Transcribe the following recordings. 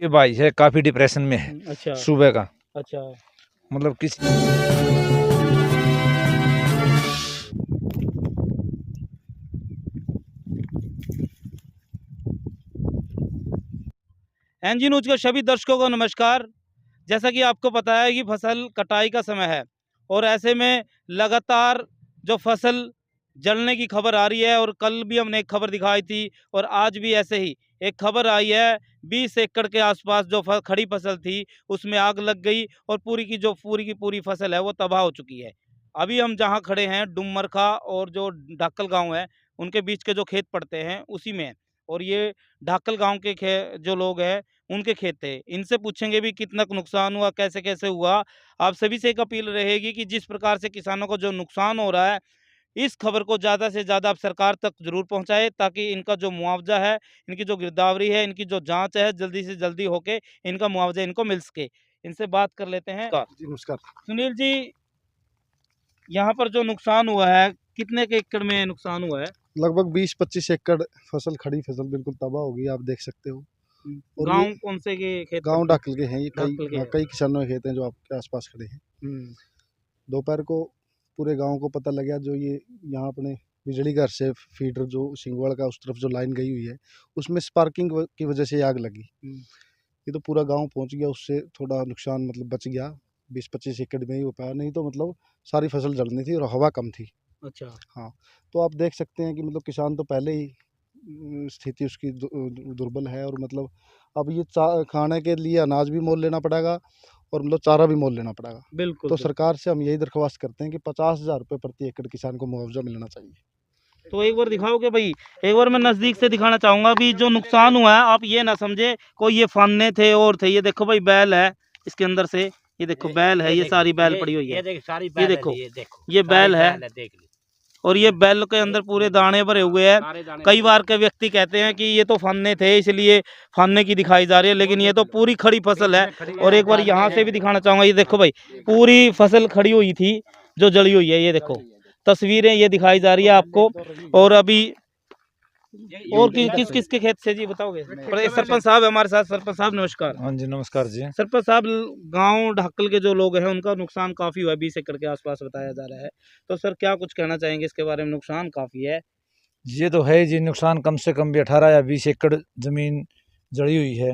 ये भाई है काफी डिप्रेशन में है। अच्छा सुबह का अच्छा। मतलब किसी एनजी न्यूज के सभी दर्शकों को नमस्कार। जैसा कि आपको पता है कि फसल कटाई का समय है और ऐसे में लगातार जो फसल जलने की खबर आ रही है और कल भी हमने एक खबर दिखाई थी और आज भी ऐसे ही एक खबर आई है। 20 एकड़ के आसपास जो खड़ी फसल थी उसमें आग लग गई और पूरी की पूरी फसल है वो तबाह हो चुकी है। अभी हम जहां खड़े हैं डुमरखा और जो ढाकल गांव है उनके बीच के जो खेत पड़ते हैं उसी में है। और ये ढाकल गांव के जो लोग हैं उनके खेत थे। इनसे पूछेंगे भी कितना नुकसान हुआ, कैसे कैसे हुआ। आप सभी से एक अपील रहेगी कि जिस प्रकार से किसानों को जो नुकसान हो रहा है इस खबर को ज़्यादा से ज़्यादा आप सरकार तक जरूर पहुंचाए ताकि इनका जो मुआवजा है, इनकी जो गिरदावरी है, इनकी जो जांच है जल्दी से जल्दी होके इनका मुआवजा इनको मिल सके। इनसे बात कर लेते हैं। जी नमस्कार। सुनील जी, यहाँ पर जो नुकसान हुआ है कितने के एकड़ में नुकसान हुआ है? लगभग 20-25 एकड़ फसल, खड़ी फसल बिल्कुल तबाह होगी, आप देख सकते हो। और गांव ये कौन से के खेत गांव पड़ते हैं? ढाकल के हैं, ये ढाकल के हैं। कई किसानों के खेत हैं जो आपके आसपास खड़े हैं। दोपहर को पूरे गांव को पता लगा, जो ये यहाँ अपने बिजली घर से फीडर जो सिंगवाड़ का उस तरफ जो लाइन गई हुई है उसमें स्पार्किंग की वजह से आग लगी। ये तो पूरा गांव पहुंच गया, उससे थोड़ा नुकसान मतलब बच गया। 20-25 एकड़ में ही हो पाया, नहीं तो मतलब सारी फसल जलनी थी और हवा कम थी। अच्छा। हाँ, तो आप देख सकते हैं कि मतलब किसान तो पहले ही स्थिति उसकी दुर्बल है, और मतलब अब ये खाने के लिए अनाज भी मोल लेना पड़ेगा और मतलब चारा भी मोल लेना पड़ेगा। बिल्कुल। तो सरकार से हम यही दरख्वास्त करते हैं कि 50,000 रुपये प्रति एकड़ किसान को मुआवजा मिलना चाहिए। तो एक बार दिखाओगे भाई? एक बार मैं नजदीक से दिखाना चाहूंगा। भी जो नुकसान हुआ है आप ये ना समझे कोई ये फाने थे और थे। ये देखो भाई बैल है इसके अंदर से, ये देखो बैल है, ये सारी बैल पड़ी हुई है। ये देखो ये बैल है और ये बैल के अंदर पूरे दाने भरे हुए हैं। कई बार के व्यक्ति कहते हैं कि ये तो फाने थे इसलिए फाने की दिखाई जा रही है, लेकिन ये तो पूरी खड़ी फसल है। और एक बार यहाँ से भी दिखाना चाहूंगा। ये देखो भाई पूरी फसल खड़ी हुई थी जो जली हुई है। ये देखो तस्वीरें ये दिखाई जा रही है आपको। और अभी और किस किस के खेत से जी बताओगे? सरपंच साहब हमारे साथ। सरपंच साहब नमस्कार। हाँ जी नमस्कार जी। सरपंच साहब, गांव ढाकल के जो लोग हैं उनका नुकसान काफी हुआ है, 20 एकड़ के आसपास बताया जा रहा है। तो सर क्या कुछ कहना चाहेंगे इसके बारे में? नुकसान काफी है। ये तो है जी, नुकसान कम से कम भी 18 या 20 एकड़ जमीन जड़ी हुई है।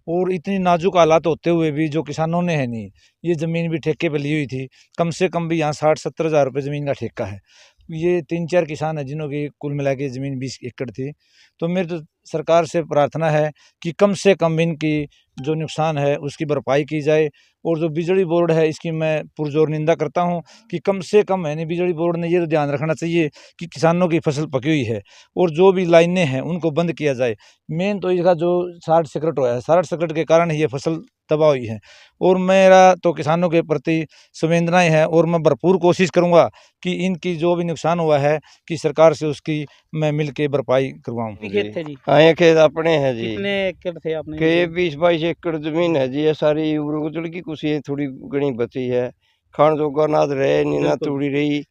और इतनी नाजुक हालात होते हुए भी जो किसानों ने है नहीं, ये ज़मीन भी ठेके पे ली हुई थी। कम से कम भी यहाँ 60-70 हज़ार रुपये ज़मीन का ठेका है। ये 3-4 किसान हैं जिन्हों की कुल मिला के ज़मीन 20 एकड़ थी। तो मेरी तो सरकार से प्रार्थना है कि कम से कम इनकी जो नुकसान है उसकी भरपाई की जाए। और जो बिजली बोर्ड है इसकी मैं पुरजोर निंदा करता हूँ कि कम से कम है नहीं, बिजली बोर्ड ने ये तो ध्यान रखना चाहिए कि किसानों की फसल पकी हुई है और जो भी लाइनें हैं उनको बंद किया जाए। मेन तो इसका जो शॉर्ट सर्किट हुआ है, शॉर्ट सर्किट के कारण ही ये फसल तबाह हुई है। और मेरा तो किसानों के प्रति संवेदनाएं हैं और मैं भरपूर कोशिश करूंगा कि इनकी जो भी नुकसान हुआ है कि सरकार से उसकी मैं मिल के भरपाई करवाऊँ। खेत थे जी? हाँ, ये खेत अपने हैं जी। कितने एकड़ थे आपने? के 20-22 एकड़ जमीन है जी। ये सारी उजड़ की कुछ ये थोड़ी घनी बची है। खान जोगा नाद रहे नहीं ना बिल्कुल। तोड़ी रही।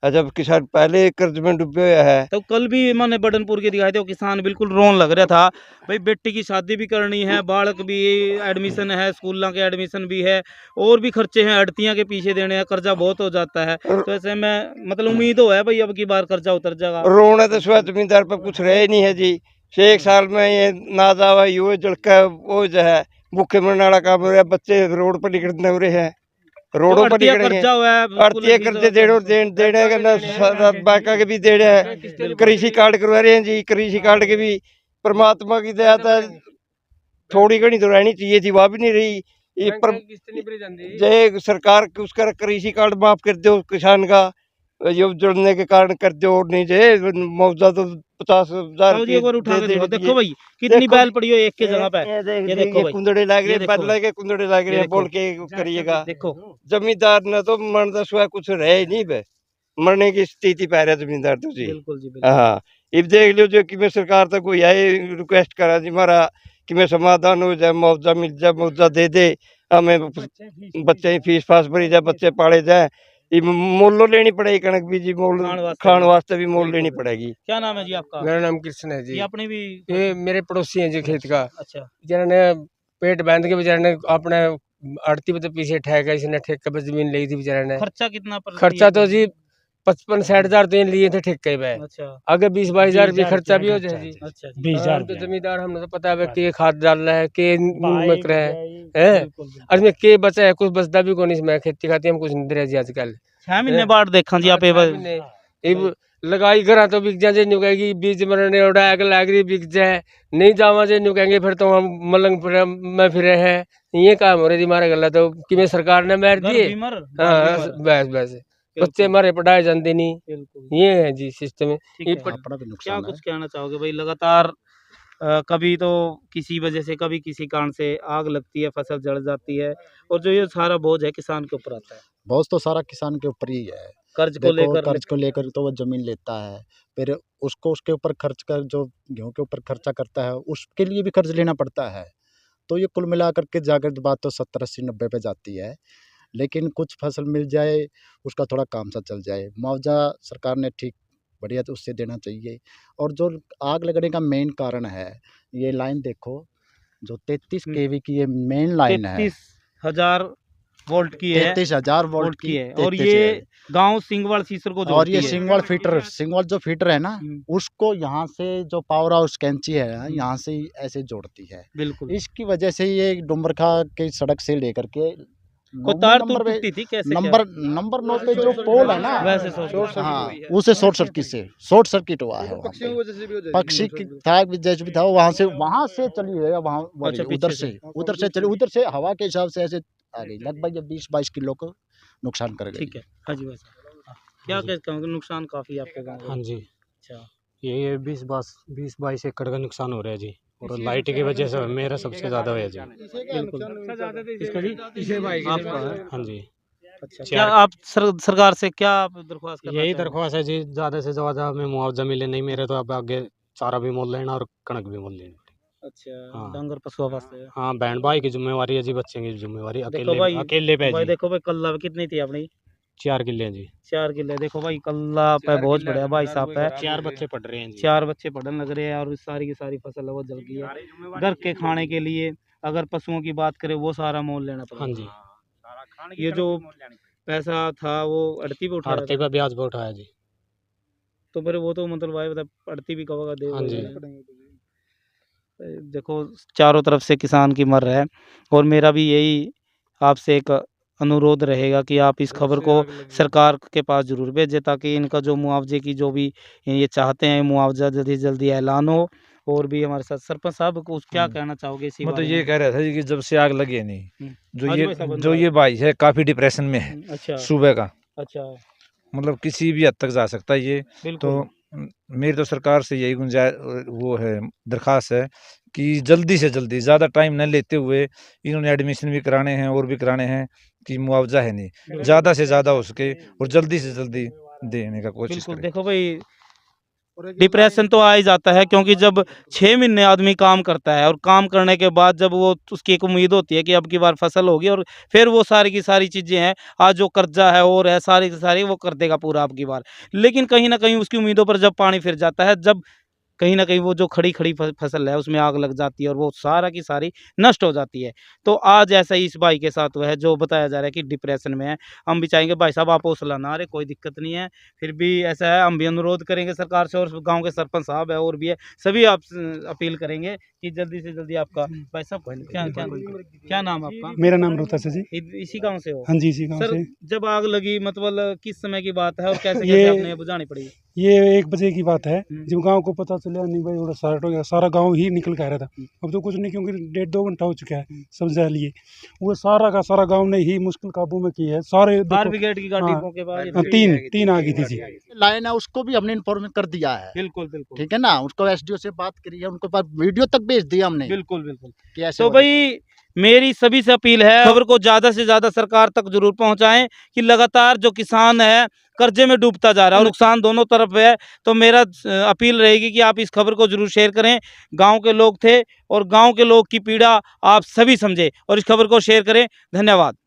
जब किसान पहले कर्ज में डूबे हुए है। तो कल भी मैंने बडनपुर के दिखाए थे, वो किसान बिल्कुल रोन लग रहा था। भाई बेटी की शादी भी करनी है, बालक भी एडमिशन है, स्कूलों के एडमिशन भी है और भी खर्चे हैं, अड़तियां के पीछे देने हैं, कर्जा बहुत हो जाता है। तो ऐसे में मतलब उम्मीद हो है भाई अब की बार कर्जा उतर जाएगा। रोने तो सुबह जमींदार पर कुछ रहे नहीं है जी। से एक साल में ये ना जावा यो जड़का वो जो है भूखे मरने वाला काम हो रहा है। बच्चे रोड पर निकलने हो रहे हैं, रोडों पर निकलेंगे। आड़तिया कर्जे देने के ना बैंका के भी दे रहे हैं, कृषि कार्ड करवा रहे हैं जी। कृषि कार्ड के भी परमात्मा की दया था, थोड़ी घनी तो रहनी चाहिए थी, वह भी नहीं रही। ये पर जय सरकार उसका कृषि कार्ड माफ कर दो किसान का, ये जुड़ने के कारण कर दो। और नहीं जे मुआवजा तो 50,000 देखो भाई कितनी बैल पड़ी हो एक के जगह पे। ये देखो भाई कुंदड़े लाग रहे, बदले के कुंदड़े लाग रहे, बोल के करिएगा। देखो जमींदार ने तो मन दस हुआ कुछ रहे ही नहीं बे, मरने की स्थिति पा रहा जमींदार तो जी। बिल्कुल जी बिल्कुल। हाँ, इब देख लो जो कि मैं सरकार तक कोई आए रिक्वेस्ट करा जी मारा कि मैं समाधान हो जाए, मुआवजा मिल जाए, मुआवजा दे दे हमें, बच्चे फीस फास भरी जाए, बच्चे पाले जाए। मोल लेनी पड़ेगी कणक भी जी, मोल खान वास्ते भी मोल लेनी पड़ेगी। क्या नाम है जी आपका? मेरा नाम कृष्ण है जी। ये अपने भी ये मेरे पड़ोसी हैं जी खेत का। अच्छा। जिन्होंने पेट बांध के बेचारे ने अपने आड़ती पे तो पीछे ठेका, इसने ठेके पे जमीन ली थी बेचारे ने। खर्चा कितना खर्चा तो जी 55-60 हजार तो इन लिए थे ठेके पे। अच्छा आगे 20-22 हजार रुपये खर्चा भी हो जाए जी। अच्छा 20,000 तो जमींदार हमने तो पता है कि खाद डाल रहा है के मक रहा है और इसमें के बचा है, कुछ बचता भी कौन इसमें। खेती खाती हम कुछ नहीं दे रहे जी आजकल। 6 महीने बाद देखा जी आप लगाई करा तो बिक जाए नुकेगी, बीज मरने उड़ा आग लाग रही बिक जाए, नहीं जावा जे नुकेंगे फिर तो हम मलंग में फिरे हैं। ये काम हो रही थी हमारे गला तो कि मैं सरकार ने मार दिए। हाँ बस बस बच्चे हमारे पढ़ाए जाते नहीं, ये है जी सिस्टम। क्या कुछ कहना चाहोगे भाई? लगातार कभी तो किसी वजह से, कभी किसी कारण से आग लगती है, फसल जल जाती है, और जो ये सारा बोझ है किसान के ऊपर आता है। बोझ तो सारा किसान के ऊपर ही है। कर्ज को लेकर कर्ज को लेकर तो वो जमीन लेता है, फिर उसको उसके ऊपर खर्च कर, जो गेहूं के ऊपर खर्चा करता है उसके लिए भी कर्ज लेना पड़ता है। तो ये कुल मिला करके जाकर बात तो 70-80-90 पे जाती है। लेकिन कुछ फसल मिल जाए, उसका थोड़ा काम सा चल जाए, मुआवजा सरकार ने ठीक बढ़िया तो उससे देना चाहिए। और जो आग लगने का मेन कारण है, ये लाइन देखो जो 33 केवी की ये मेन लाइन है, 33,000 वोल्ट की है, 33,000 वोल्ट की है, और ये गांव सिंगवाल सीसर को और ये जोड़ती है। सिंगवाल जो फीटर है ना, उसको यहाँ से जो पावर हाउस कैंची है यहाँ से ऐसे जोड़ती है। बिल्कुल इसकी वजह से ये डुमरखा की सड़क से लेकर के को तार तो टूटी थी कैसे? नंबर 9 पे जो पोल है ना, वैसे हाँ उसे शॉर्ट सर्किट हुआ है। पक्षी की था जैसे भी था, वहाँ से चली है, वहाँ उधर से हवा के हिसाब से ऐसे आ गई, लगभग 20-22 किलो को नुकसान कर गई। ठीक है हाँ जी, वैसे क्या कहूँगा, नुकसान काफी आपके गाँव। हाँ जी, अच्छा ये 20-22 एकड़ का नुकसान हो रहा है जी, और लाइट की वजह से मेरा सबसे ज्यादा हुआ जी। आपका है? हाँ जी। अच्छा क्या आप सरकार से क्या दरख्वास्त करना यही चाहोगे? दरख्वास्त है जी, ज्यादा से ज्यादा हमें मुआवजा मिले, नहीं मेरे तो अब आगे चारा भी मोल लेना और कणक भी मोल लेनी। अच्छा हाँ। डांगर पशुओं वास्ते। हाँ बहन भाई की जिम्मेवारी है जी, बच्चे की जिम्मेवारी देखो भाई, अकेले पे है भाई जी। देखो भाई, कल्ला कितनी थी अपनी? 4 किले हैं जी। 4 किले। देखो भाई कल्ला पे बहुत बढ़िया भाई साहब पे 4 बच्चे पढ़ रहे हैं जी। 4 बच्चे पढ़ने लग रहे हैं, और सारी की सारी फसल है वो जल गई है। घर के खाने के लिए अगर पशुओं की बात करें, वो सारा मोल लेना पड़ेगा। हाँ जी। ये जो पैसा था वो अड़ती पे उठा आड़ती पे ब्याज पे उठाया जी। तो फिर वो तो मतलब भाई अड़ती भी कहोगा दे। हाँ जी। देखो चारों तरफ से किसान की मर रहा है, और मेरा भी यही आपसे एक अनुरोध रहेगा कि आप इस खबर को सरकार के पास जरूर भेजें, ताकि इनका जो मुआवजे की जो भी ये चाहते हैं, मुआवजा जल्दी से जल्दी ऐलान हो। और भी हमारे साथ सरपंच साहब को क्या कहना चाहोगे इसी मैं तो बारे ये में? कह रहा था जी कि जब से आग लगी है नहीं, हाँ जी भाई साहब, जो ये भाई है काफी डिप्रेशन में है अच्छा सुबह का, अच्छा मतलब किसी भी हद तक जा सकता है ये। बिल्कुल। तो मेरी तो सरकार से यही वो है, दरखास्त है कि जल्दी से जल्दी, ज़्यादा टाइम न लेते हुए, इन्होंने एडमिशन भी कराने हैं और भी कराने हैं, कि मुआवजा है नहीं, ज़्यादा से ज़्यादा हो सके और जल्दी से जल्दी देने का कोशिश बिल्कुल। करें। देखो भाई डिप्रेशन तो आ ही जाता है, क्योंकि जब 6 महीने आदमी काम करता है, और काम करने के बाद जब वो उसकी एक उम्मीद होती है कि अब की बार फसल होगी, और फिर वो सारी की सारी चीज़ें हैं, आज जो कर्जा है और है सारी की सारी वो कर देगा पूरा अब की बार। लेकिन कहीं ना कहीं उसकी उम्मीदों पर जब पानी फिर जाता है, जब कहीं न कहीं वो जो खड़ी फसल है उसमें आग लग जाती है, और वो सारा की सारी नष्ट हो जाती है। तो आज ऐसा ही इस भाई के साथ हुआ है, जो बताया जा रहा है कि डिप्रेशन में है। हम भी चाहेंगे भाई साहब आप हौसला ना हारें, कोई दिक्कत नहीं है। फिर भी ऐसा है, हम भी अनुरोध करेंगे सरकार से, और गाँव के सरपंच साहब है और भी है, सभी आप अपील करेंगे कि जल्दी से जल्दी आपका भाई साहब क्या नाम आपका? मेरा नाम रोहतास है जी। इसी गाँव से हो? हाँ जी, इसी गाँव सर से। जब आग लगी मतलब किस समय की बात है, और कैसे ये- आपने बुझानी पड़ी? ये 1 बजे की बात है, जब गांव को पता चला, नहीं भाई थोड़ा स्टार्ट हो गया, सारा गांव ही निकल के आ रहा था। अब तो कुछ नहीं, क्योंकि 1.5-2 घंटा हो चुका है सब जा लिए। वो सारा का सारा गांव ने ही मुश्किल काबू में की है सारे। फायर ब्रिगेड की गाड़ी हाँ, के बाद हाँ, तीन आ गई थी जी। लाइन है उसको भी हमने इन्फॉर्म कर दिया है, बिल्कुल बिल्कुल ठीक है ना, उसको एसडीओ से बात करी है, उनको पास वीडियो तक भेज दिया हमने बिल्कुल बिल्कुल। कि ऐसे तो हो रहा है। भाई मेरी सभी से अपील है, खबर को ज्यादा से ज्यादा सरकार तक जरूर पहुंचाएं, कि लगातार जो किसान है कर्जे में डूबता जा रहा है, और नुकसान दोनों तरफ है। तो मेरा अपील रहेगी कि आप इस खबर को जरूर शेयर करें। गांव के लोग थे, और गांव के लोग की पीड़ा आप सभी समझे, और इस खबर को शेयर करें। धन्यवाद।